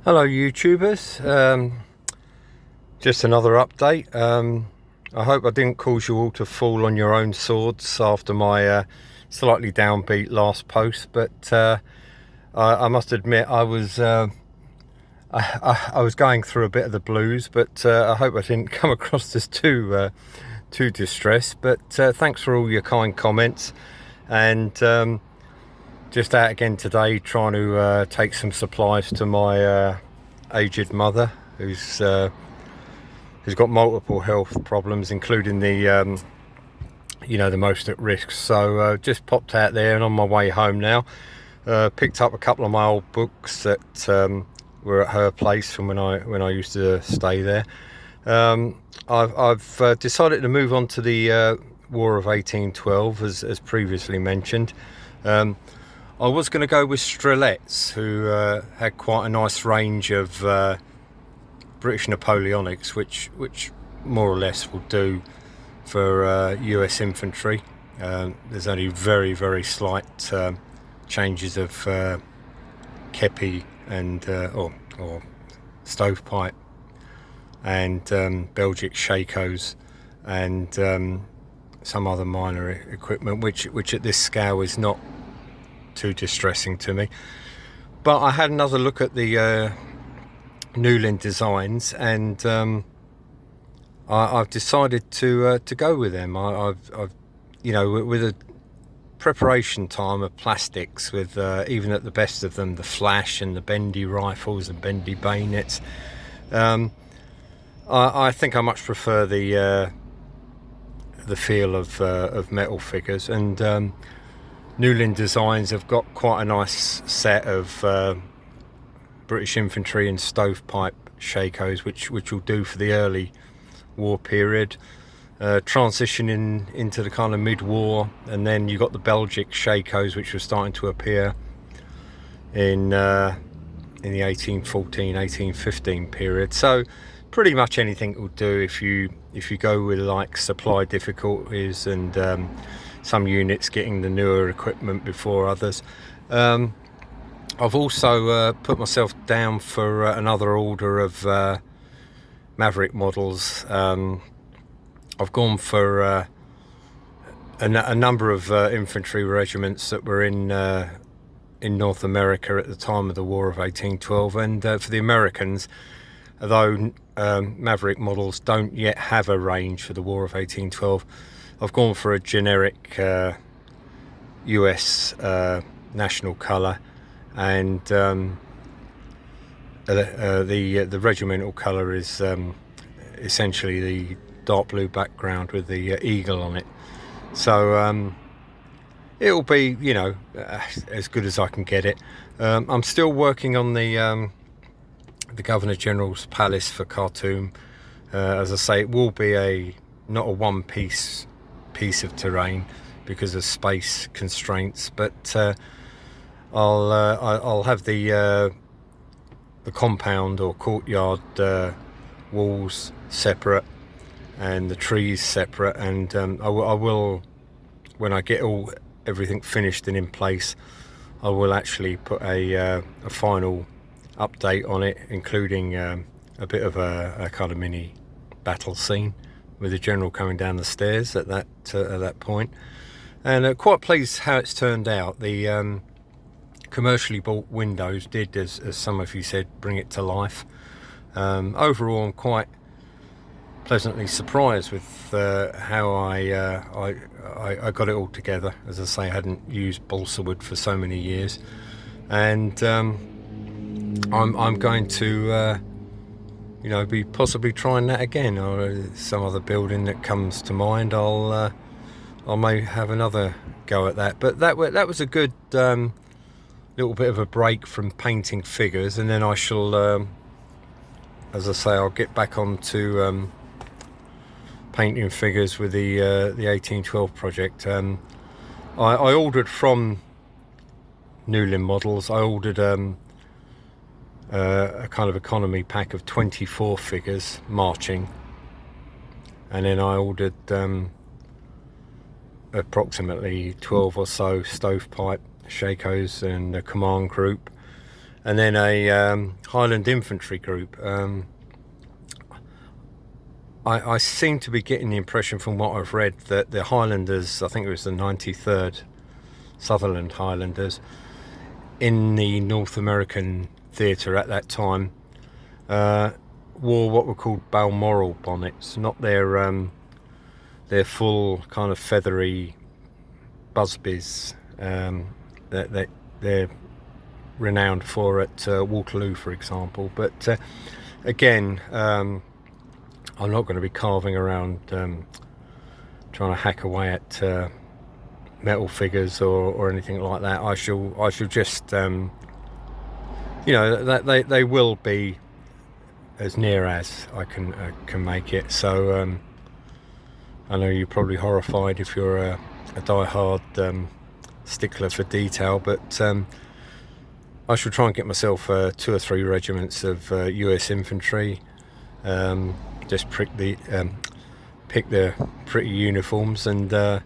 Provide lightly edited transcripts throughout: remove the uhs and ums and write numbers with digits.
Hello YouTubers, just another update. I hope I didn't cause you all to fall on your own swords after my slightly downbeat last post, but I must admit I was going through a bit of the blues, but I hope I didn't come across as too distressed. But thanks for all your kind comments, and just out again today trying to take some supplies to my aged mother who's got multiple health problems, including the the most at risk. So just popped out there, and on my way home now picked up a couple of my old books that were at her place from when I used to stay there. I've decided to move on to the War of 1812 as previously mentioned. I was going to go with Strelets, who had quite a nice range of British Napoleonics, which more or less will do for US infantry. There's only very slight changes of kepi and or stovepipe and Belgic shakos and some other minor equipment, which at this scale is not too distressing to me. But I had another look at the Newland designs, and I've decided to go with them. I've with a preparation time of plastics, with even at the best of them, the flash and the bendy rifles and bendy bayonets, I think I much prefer the feel of metal figures, and Newland Designs have got quite a nice set of British infantry and stovepipe shakos, which will do for the early war period. Transitioning into the kind of mid-war, and then you got the Belgic shakos, which were starting to appear in the 1814, 1815 period. So pretty much anything will do if you go with like supply difficulties and some units getting the newer equipment before others. I've also put myself down for another order of Maverick models. I've gone for a number of infantry regiments that were in North America at the time of the War of 1812, and for the Americans, although Maverick models don't yet have a range for the War of 1812, I've gone for a generic US national colour, and the regimental colour is essentially the dark blue background with the eagle on it. So it'll be, as good as I can get it. I'm still working on the Governor General's Palace for Khartoum. As I say, it will be not a one-piece piece of terrain because of space constraints, but I'll have the compound or courtyard walls separate and the trees separate, and I will, when I get everything finished and in place, I will actually put a final update on it, including a bit of a kind of mini battle scene with the general coming down the stairs at that point. And quite pleased how it's turned out. The commercially bought windows did, as some of you said, bring it to life. Overall, I'm quite pleasantly surprised with how I got it all together. As I say, I hadn't used balsa wood for so many years, and I'm going to be possibly trying that again, or some other building that comes to mind. I may have another go at that. But that was a good little bit of a break from painting figures, and then I shall, as I say, I'll get back onto painting figures with the 1812 project. I ordered from Newland Models. I ordered a kind of economy pack of 24 figures marching, and then I ordered approximately 12 or so stovepipe shakos and a command group, and then a Highland Infantry group. I seem to be getting the impression from what I've read that the Highlanders, I think it was the 93rd Sutherland Highlanders, in the North American theatre at that time, wore what were called Balmoral bonnets, not their full kind of feathery busbies that they're renowned for at Waterloo, for example. But again, I'm not going to be carving around trying to hack away at metal figures or anything like that. I shall just you know, that they will be as near as I can make it. So I know you're probably horrified if you're a die-hard stickler for detail, but I shall try and get myself 2 or 3 regiments of US infantry. Just pick the pretty uniforms, and the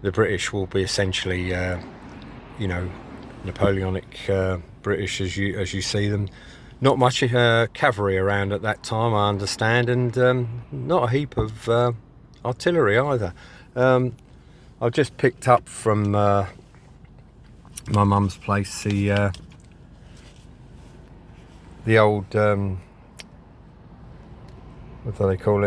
British will be essentially you know, Napoleonic British as you see them. Not much cavalry around at that time, I understand, and not a heap of artillery either. I've just picked up from my mum's place the old what do they call it?